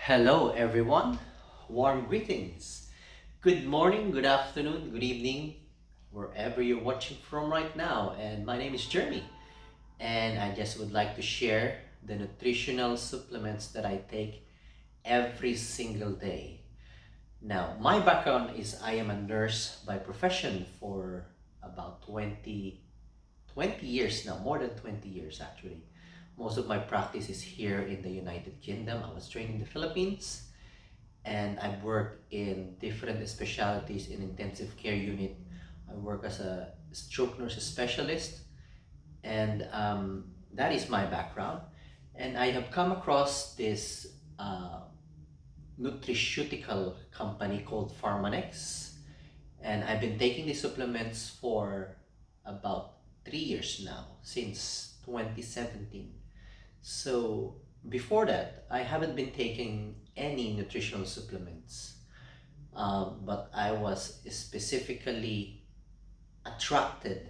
Hello everyone, warm greetings. Good morning, good afternoon, good evening, wherever you're watching from right now. And my name is Jeremy, and I just would like to share the nutritional supplements that I take every single day. Now, my background is I am a nurse by profession for about 20 years now, more than 20 years actually. Most of my practice is here in the United Kingdom. I was trained in the Philippines and I've worked in different specialties in intensive care unit. I work as a stroke nurse specialist, and that is my background. And I have come across this nutraceutical company called PHARMANEX, and I've been taking these supplements for about 3 years now, since 2017. So before that, I haven't been taking any nutritional supplements, but I was specifically attracted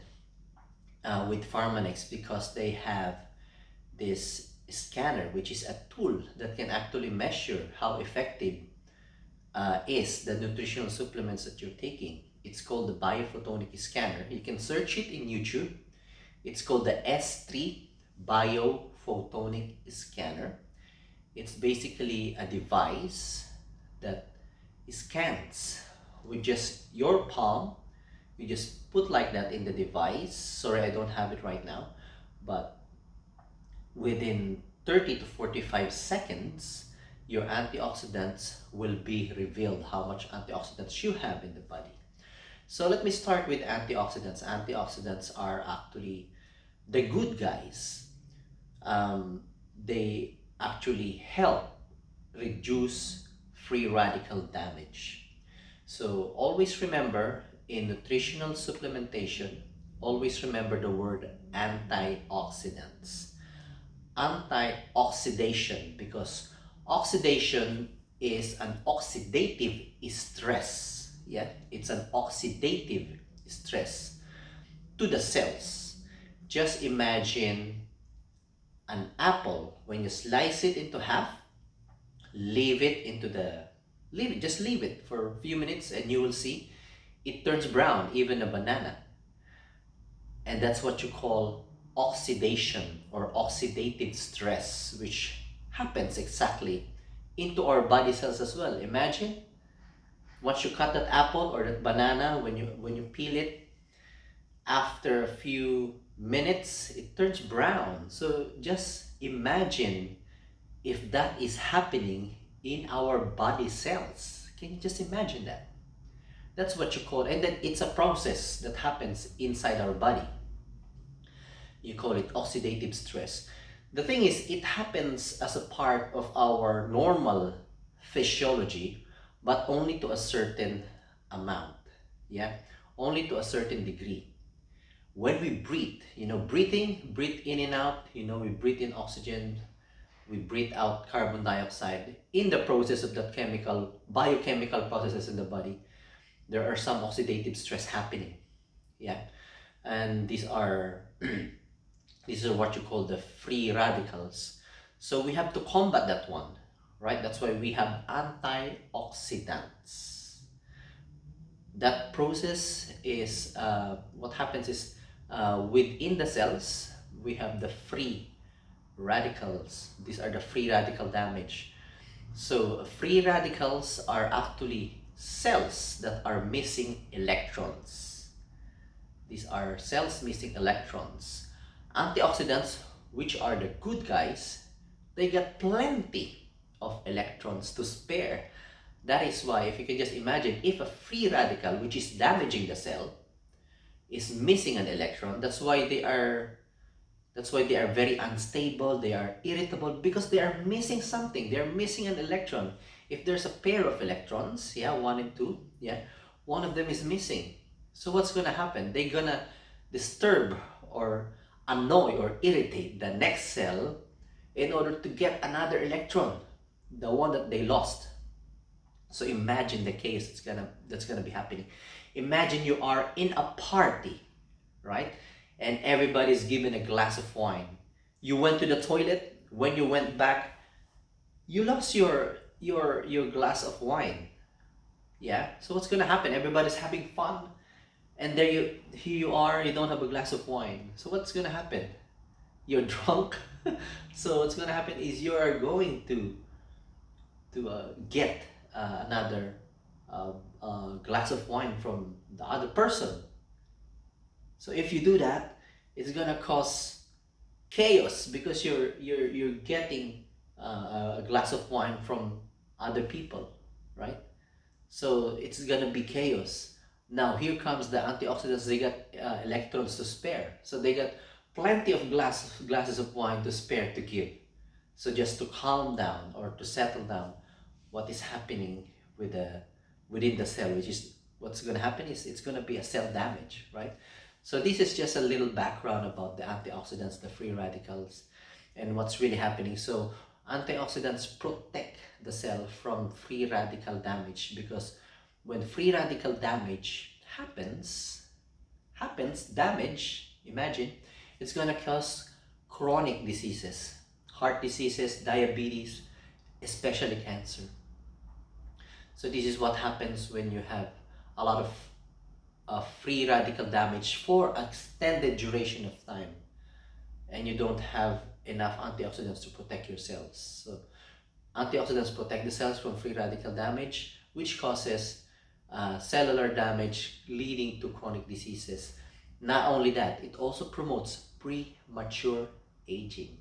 with PHARMANEX because they have this scanner, which is a tool that can actually measure how effective is the nutritional supplements that you're taking. It's called the BIOPHOTONIC scanner. You can search it in YouTube. It's called the S3 BIOPHOTONIC scanner. It's basically a device that scans with just your palm. You just put like that in the device. Sorry, I don't have it right now, but within 30 to 45 seconds, your antioxidants will be revealed, how much antioxidants you have in the body. So let me start with antioxidants. Antioxidants are actually the good guys. They actually help reduce free radical damage. So always remember, in nutritional supplementation, always remember the word antioxidants. Antioxidation, because oxidation is an oxidative stress. Yeah, it's an oxidative stress to the cells. Just imagine an apple. When you slice it into half, leave it into the just leave it for a few minutes and you will see it turns brown. Even a banana, and that's what you call oxidation or oxidative stress, which happens exactly into our body cells as well. Imagine once you cut that apple or that banana, when you peel it, after a few minutes it turns brown. So just imagine if that is happening in our body cells. Can you just imagine that? That's what you call, and then it's a process that happens inside our body. You call it oxidative stress. The thing is, it happens as a part of our normal physiology, but only to a certain amount. Yeah, only to a certain degree. When we breathe, breathe in and out, we breathe in oxygen, we breathe out carbon dioxide. In the process of that biochemical processes in the body, there are some oxidative stress happening. Yeah, and these are what you call the free radicals. So we have to combat that one, right? That's why we have antioxidants. That process is what happens is within the cells, we have the free radicals. These are the free radical damage. So free radicals are actually cells that are missing electrons. These are cells missing electrons. Antioxidants, which are the good guys, they get plenty of electrons to spare. That is why, if you can just imagine, if a free radical, which is damaging the cell, is missing an electron, that's why they are very unstable, they are irritable, because they are missing something. They are missing an electron. If there's a pair of electrons, yeah, 1 and 2, yeah, one of them is missing. So what's gonna happen? They're gonna disturb or annoy or irritate the next cell in order to get another electron, the one that they lost. So imagine the case that's gonna be happening. Imagine you are in a party, right? And everybody's given a glass of wine. You went to the toilet. When you went back, you lost your your glass of wine. Yeah. So what's gonna happen? Everybody's having fun, and here you are. You don't have a glass of wine. So what's gonna happen? You're drunk. So what's gonna happen is you are going to get another glass of wine from the other person. So if you do that, it's gonna cause chaos because you're getting a glass of wine from other people, right? So it's gonna be chaos. Now here comes the antioxidants. They got electrons to spare, so they got plenty of glasses of wine to spare to give. So just to calm down or to settle down what is happening with the within the cell, which is what's going to happen is it's going to be a cell damage, right? So this is just a little background about the antioxidants, the free radicals, and what's really happening. So antioxidants protect the cell from free radical damage, because when free radical damage damage, imagine, it's going to cause chronic diseases, heart diseases, diabetes, especially cancer. So this is what happens when you have a lot of free radical damage for extended duration of time, and you don't have enough antioxidants to protect your cells. So antioxidants protect the cells from free radical damage, which causes cellular damage leading to chronic diseases. Not only that, it also promotes premature aging.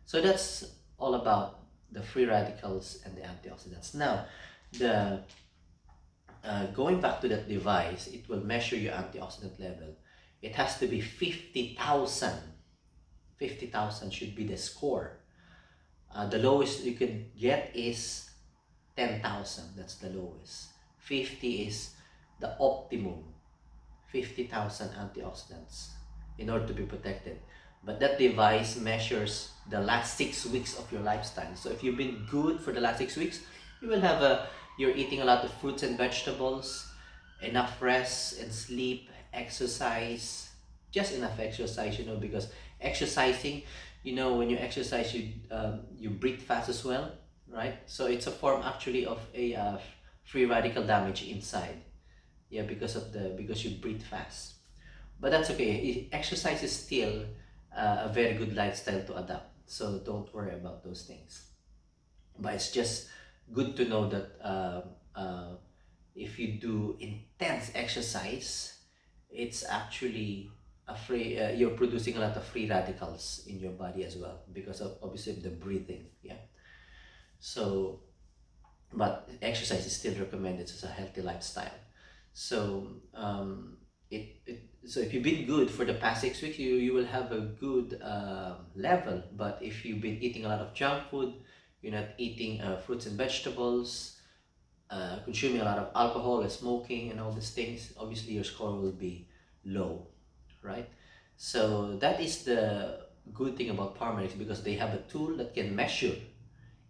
So that's all about the free radicals and the antioxidants. Now, the going back to that device, it will measure your antioxidant level. It has to be 50,000. 50,000 should be the score. The lowest you can get is 10,000. That's the lowest. 50 is the optimum. 50,000 antioxidants in order to be protected. But that device measures the last 6 weeks of your lifestyle. So if you've been good for the last 6 weeks, you will have you're eating a lot of fruits and vegetables, enough rest and sleep, exercise, just enough exercise, because exercising, when you exercise, you breathe fast as well, right? So it's a form actually of a free radical damage inside, yeah, because you breathe fast. But that's okay. Exercise is still a very good lifestyle to adapt, so don't worry about those things. But it's just good to know that if you do intense exercise, it's actually you're producing a lot of free radicals in your body as well, because of obviously the breathing, yeah. So but exercise is still recommended as a healthy lifestyle. So so if you've been good for the past 6 weeks, you will have a good level. But if you've been eating a lot of junk food, you're not eating fruits and vegetables, consuming a lot of alcohol and smoking and all these things, obviously your score will be low, right? So that is the good thing about PHARMANEX, because they have a tool that can measure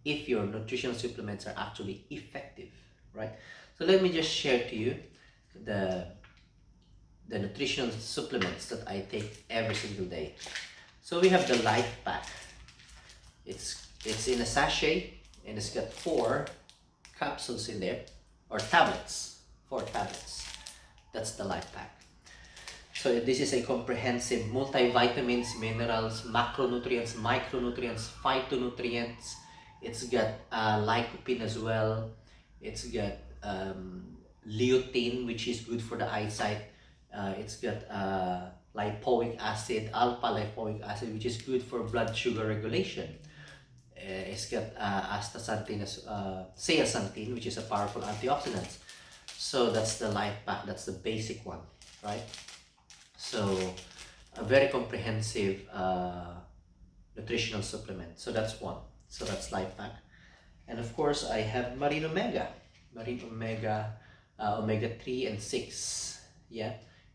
if your nutritional supplements are actually effective, right? So let me just share to you the nutritional supplements that I take every single day. So we have the Life Pack. It's in a sachet, and it's got 4 capsules in there, or tablets, 4 tablets. That's the Life Pack. So this is a comprehensive multivitamins, minerals, macronutrients, micronutrients, phytonutrients. It's got lycopene as well. It's got lutein, which is good for the eyesight. It's got lipoic acid, alpha lipoic acid, which is good for blood sugar regulation. It's got astaxanthin, zeaxanthin, which is a powerful antioxidant. So that's the Life Pack. That's the basic one, right? So a very comprehensive nutritional supplement. So that's one. So that's Life Pack. And of course, I have Marine Omega. Marine Omega, Omega 3 and 6. Yeah.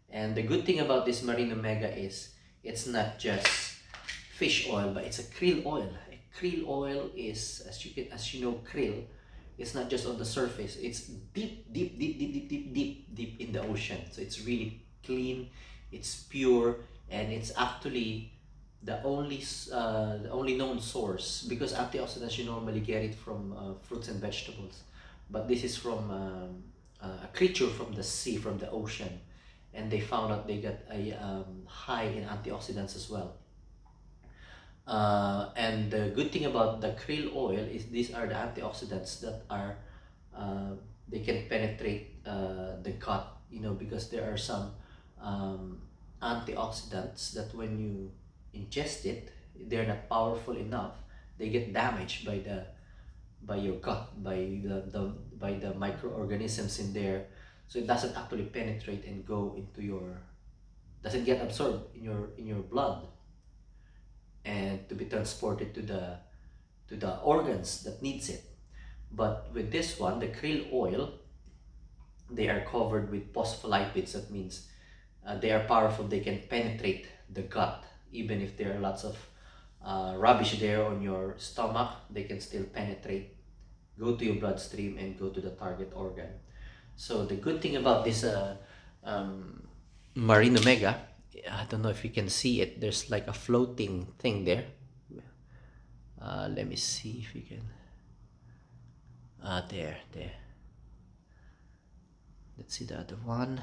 And the good thing about this Marine Omega is it's not just fish oil, but it's a krill oil. Krill oil is, as you know, krill, it's not just on the surface. It's deep in the ocean. So it's really clean, it's pure, and it's actually the only known source, because antioxidants you normally get it from fruits and vegetables, but this is from a creature from the sea, from the ocean, and they found out they got a high in antioxidants as well. And the good thing about the krill oil is these are the antioxidants that are they can penetrate the gut, you know, because there are some um, antioxidants that when you ingest it, they're not powerful enough. They get damaged by your gut, by the microorganisms in there, so it doesn't actually penetrate and go into your, doesn't get absorbed in your blood and to be transported to the organs that needs it. But with this one, the krill oil, they are covered with phospholipids. That means they are powerful. They can penetrate the gut. Even if there are lots of rubbish there on your stomach, they can still penetrate, go to your bloodstream, and go to the target organ. So the good thing about this um, marine omega, I don't know if you can see it. There's like a floating thing there. Let me see if you can. There. Let's see the other one.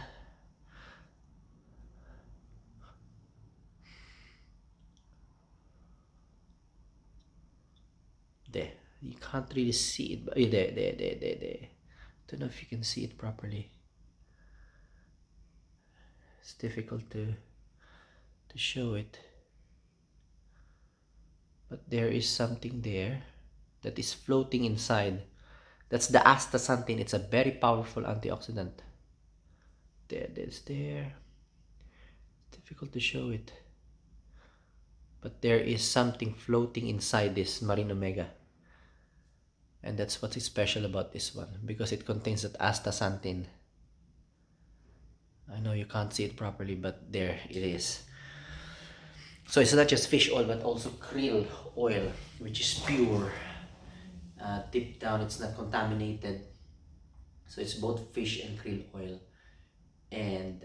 There. You can't really see it, but there. Don't know if you can see it properly. It's difficult to show it. But there is something there that is floating inside. That's the astaxanthin. It's a very powerful antioxidant. There's there. Difficult to show it. But there is something floating inside this marine omega. And that's what's special about this one, because it contains that astaxanthin. I know you can't see it properly, but there it is. So it's not just fish oil, but also krill oil, which is pure. Deep down, it's not contaminated. So it's both fish and krill oil. And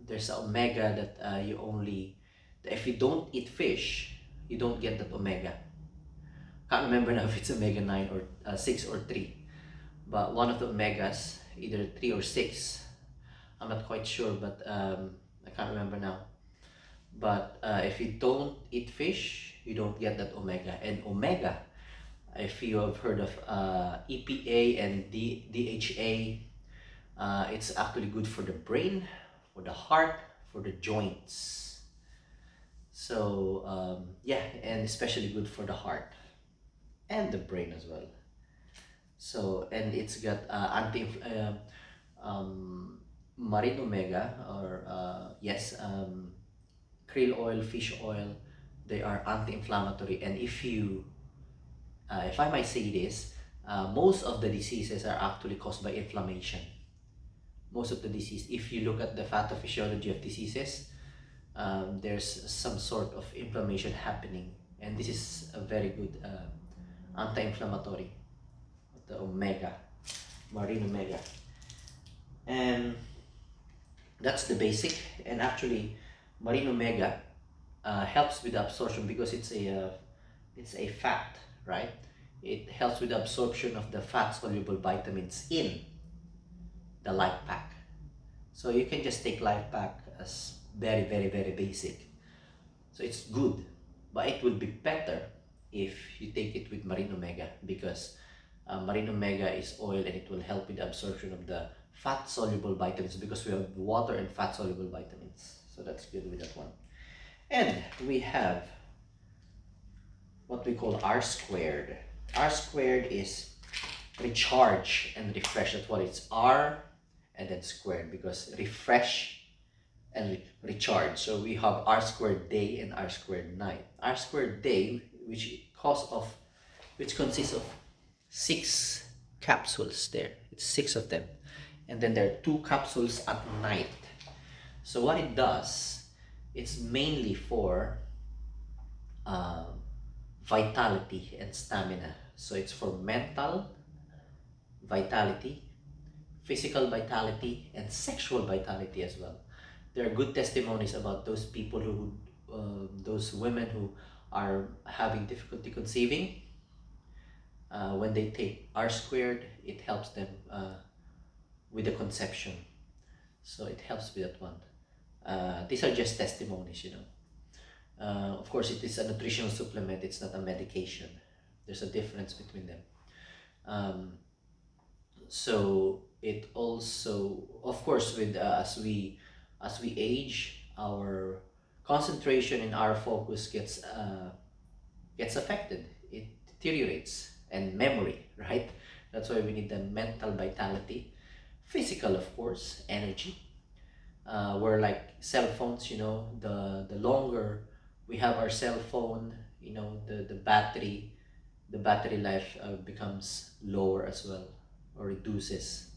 there's a omega that you only, if you don't eat fish, you don't get that omega. Can't remember now if it's omega 9 or 6 or 3. But one of the omegas, either 3 or 6, I'm not quite sure, but I can't remember now. But if you don't eat fish, you don't get that omega. And omega, if you have heard of EPA and DHA, it's actually good for the brain, for the heart, for the joints. So yeah, and especially good for the heart and the brain as well. So, and it's got marine omega, or yes, krill oil, fish oil. They are anti-inflammatory, and if I might say this, most of the diseases are actually caused by inflammation. Most of the disease, if you look at the pathophysiology of diseases, there's some sort of inflammation happening, and this is a very good anti-inflammatory, the omega, marine omega. And that's the basic. And actually marine omega helps with the absorption, because it's a fat, right? It helps with the absorption of the fat soluble vitamins in the life pack. So you can just take life pack as very basic. So it's good, but it will be better if you take it with marine omega, because marine omega is oil, and it will help with the absorption of the fat soluble vitamins, because we have water and fat soluble vitamins. So that's good with that one. And we have what we call R squared. R squared is recharge and refresh. That's what it's, R and then squared, because refresh and recharge. So we have R squared day and R squared night. R squared day, which consists of 6 capsules there. It's 6 of them. And then there are 2 capsules at night. So what it does, it's mainly for vitality and stamina. So it's for mental vitality, physical vitality, and sexual vitality as well. There are good testimonies about those people those women who are having difficulty conceiving, when they take R squared, it helps them with the conception. So it helps with that one. These are just testimonies, you know. Of course, it is a nutritional supplement. It's not a medication. There's a difference between them. So it also, of course, with as we age, our concentration and our focus gets affected. It deteriorates, and memory, right? That's why we need the mental vitality, physical, of course, energy. We're like cell phones, you know. The longer we have our cell phone, you know, the battery life becomes lower as well, or reduces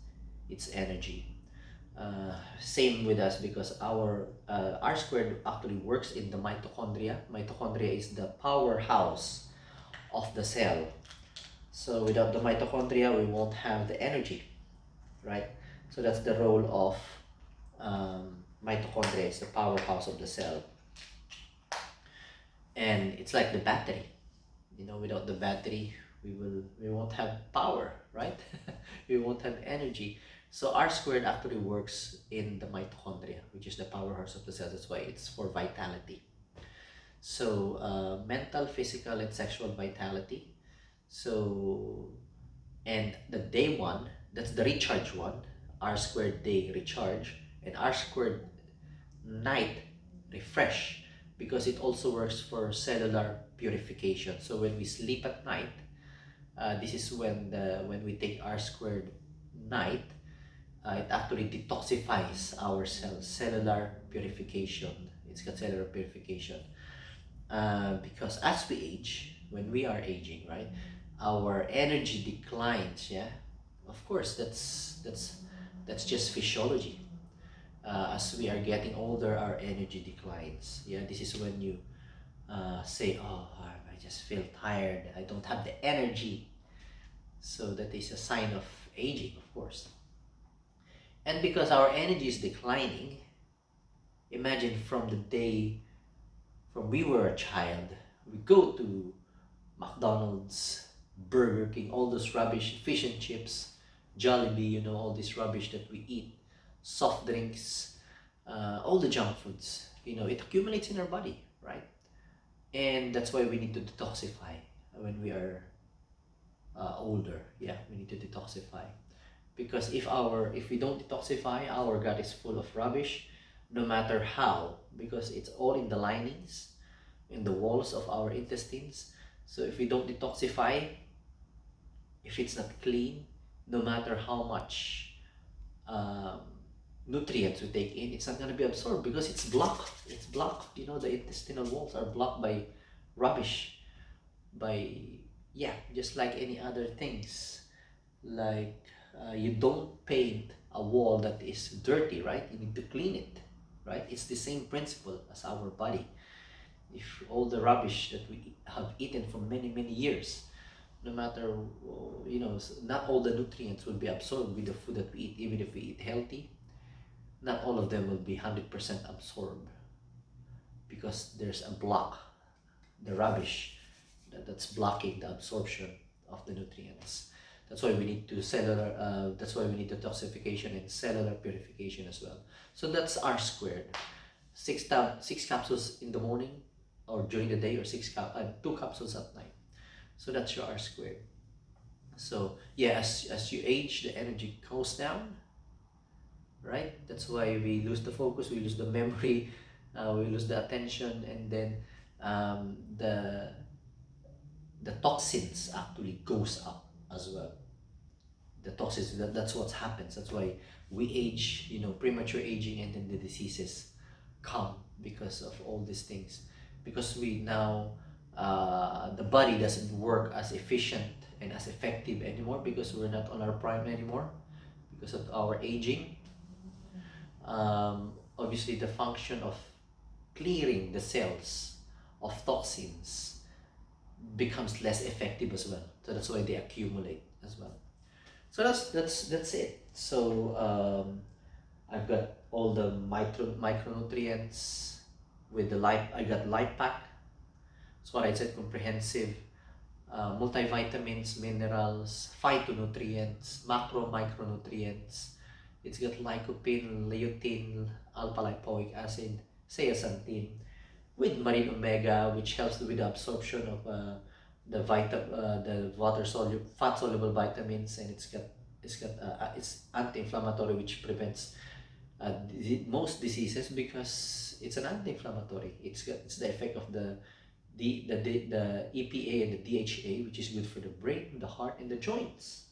its energy. Same with us, because our R squared actually works in the mitochondria. Mitochondria is the powerhouse of the cell. So without the mitochondria, we won't have the energy, right? So that's the role of mitochondria. It's the powerhouse of the cell, and it's like the battery. You know, without the battery, we won't have power, right? We won't have energy. So R squared actually works in the mitochondria, which is the powerhouse of the cells. That's why it's for vitality. So mental, physical, and sexual vitality. So, and the day one, that's the recharge one. R squared day recharge, and R squared night refresh, because it also works for cellular purification. So when we sleep at night, this is when we take R squared night, it actually detoxifies our cells. Cellular purification. It's got cellular purification. Because as we age, when we are aging, right, our energy declines. Yeah, of course, that's just physiology. As we are getting older, our energy declines. Yeah, this is when you say, "Oh, I just feel tired. I don't have the energy." So that is a sign of aging, of course. And because our energy is declining, imagine from the day from we were a child, we go to McDonald's, Burger King, all those rubbish, fish and chips, Jollibee, you know, all this rubbish that we eat, soft drinks, all the junk foods, you know, it accumulates in our body, right? And that's why we need to detoxify when we are older. Yeah, we need to detoxify, because if we don't detoxify, our gut is full of rubbish, no matter how, because it's all in the linings, in the walls of our intestines. So if we don't detoxify, if it's not clean, no matter how much um, nutrients we take in, it's not going to be absorbed, because it's blocked. It's blocked. You know, the intestinal walls are blocked by rubbish, by, yeah, just like any other things. Like you don't paint a wall that is dirty, right? You need to clean it, right? It's the same principle as our body. If all the rubbish that we have eaten for many years, no matter, you know, not all the nutrients will be absorbed with the food that we eat. Even if we eat healthy, not all of them will be 100% absorbed, because there's a block, the rubbish that's blocking the absorption of the nutrients. That's why we need to that's why we need detoxification and cellular purification as well. So that's R squared. Six capsules in the morning or during the day, or 2 capsules at night. So that's your R squared. So yeah, as you age, the energy goes down, right? That's why we lose the focus, we lose the memory, we lose the attention, and then the toxins actually goes up as well. The toxins, that's what happens. That's why we age, you know, premature aging, and then the diseases come because of all these things. Because we now, the body doesn't work as efficient and as effective anymore, because we're not on our prime anymore, because of our aging. Obviously, the function of clearing the cells of toxins becomes less effective as well. So that's why they accumulate as well. So that's it. So I've got all the micronutrients, with the life. I got life pack. That's what I said, comprehensive. Multivitamins, minerals, phytonutrients, macro micronutrients. It's got lycopene, lutein, alpha-lipoic acid, zeaxanthin, with marine omega, which helps with the absorption of the fat soluble vitamins, and it's anti-inflammatory, which prevents most diseases because it's an anti-inflammatory. It's the effect of the EPA and the DHA, which is good for the brain, the heart, and the joints.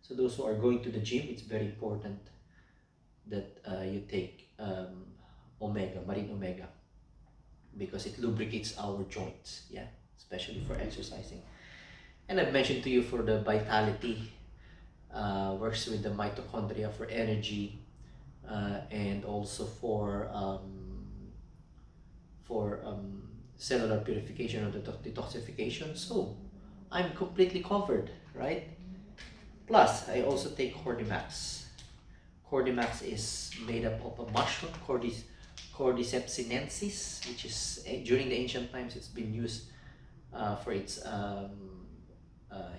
So those who are going to the gym, it's very important that you take marine omega, because it lubricates our joints, yeah, especially for exercising. And I've mentioned to you for the vitality, works with the mitochondria for energy, and also for cellular purification or detoxification. So I'm completely covered, right? Plus, I also take Cordymax. Cordymax is made up of a mushroom, Cordyceps sinensis, which is during the ancient times it's been used for its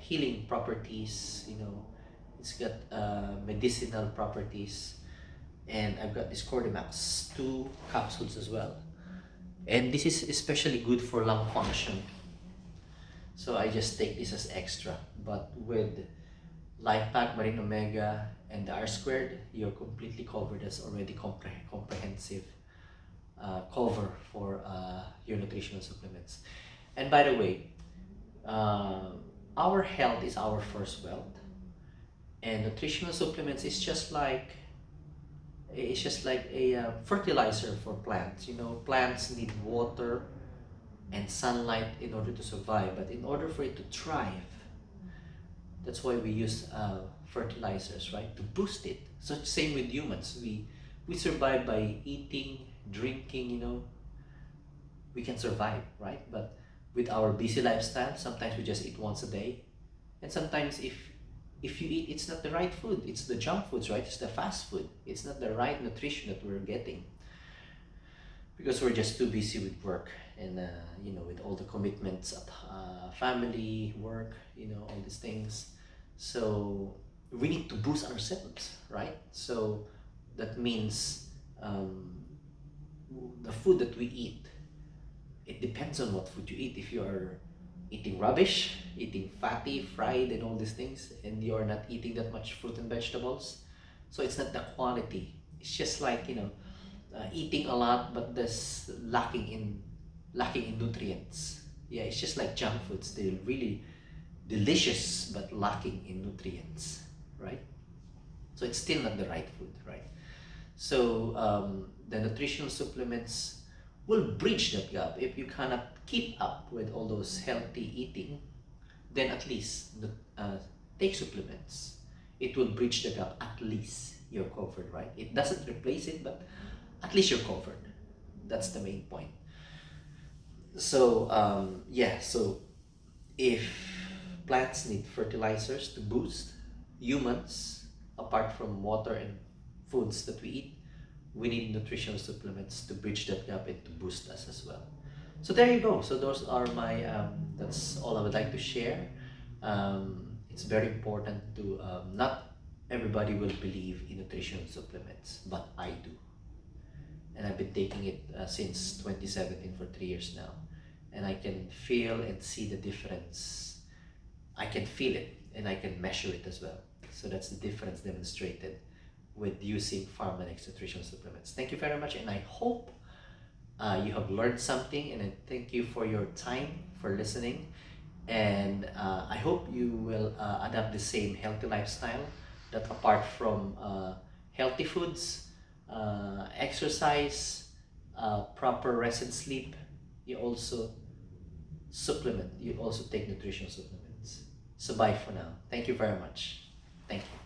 healing properties. You know, it's got medicinal properties, and I've got this Cordymax 2 capsules as well. And this is especially good for lung function. So I just take this as extra. But with Life Pack, Marine Omega, and the R Squared, you're completely covered as already comprehensive cover for your nutritional supplements. And by the way, our health is our first wealth, and nutritional supplements is just like a fertilizer for plants. You know, plants need water and sunlight in order to survive, but in order for it to thrive, that's why we use fertilizers, right, to boost it. So same with humans, we survive by eating, drinking, you know, we can survive, right? But with our busy lifestyle, sometimes we just eat once a day, and sometimes if you eat, it's not the right food, it's the junk foods, right? It's the fast food, it's not the right nutrition that we're getting, because we're just too busy with work and you know, with all the commitments at family, work, you know, all these things. So we need to boost ourselves, right? So that means the food that we eat, it depends on what food you eat. If you are eating rubbish, eating fatty, fried, and all these things, and you're not eating that much fruit and vegetables, so it's not the quality. It's just like, you know, eating a lot but there's lacking in nutrients. Yeah, it's just like junk foods. They're really delicious but lacking in nutrients, right? So it's still not the right food, right? So the nutritional supplements will bridge that gap. If you cannot keep up with all those healthy eating, then at least take supplements. It will bridge the gap. At least you're covered, right? It doesn't replace it, but at least you're covered. That's the main point. So yeah, so if plants need fertilizers to boost, humans, apart from water and foods that we eat, we need nutritional supplements to bridge that gap and to boost us as well. So there you go. So those are my that's all I would like to share. It's very important to not everybody will believe in nutritional supplements, but I do, and I've been taking it since 2017 for 3 years now, and I can feel and see the difference. I can feel it and I can measure it as well. So that's the difference demonstrated with using PHARMANEX nutritional supplements. Thank you very much, and I hope you have learned something, and I thank you for your time, for listening, and I hope you will adapt the same healthy lifestyle, that apart from healthy foods, exercise, proper rest and sleep, you also supplement, you also take nutritional supplements. So bye for now. Thank you very much. Thank you.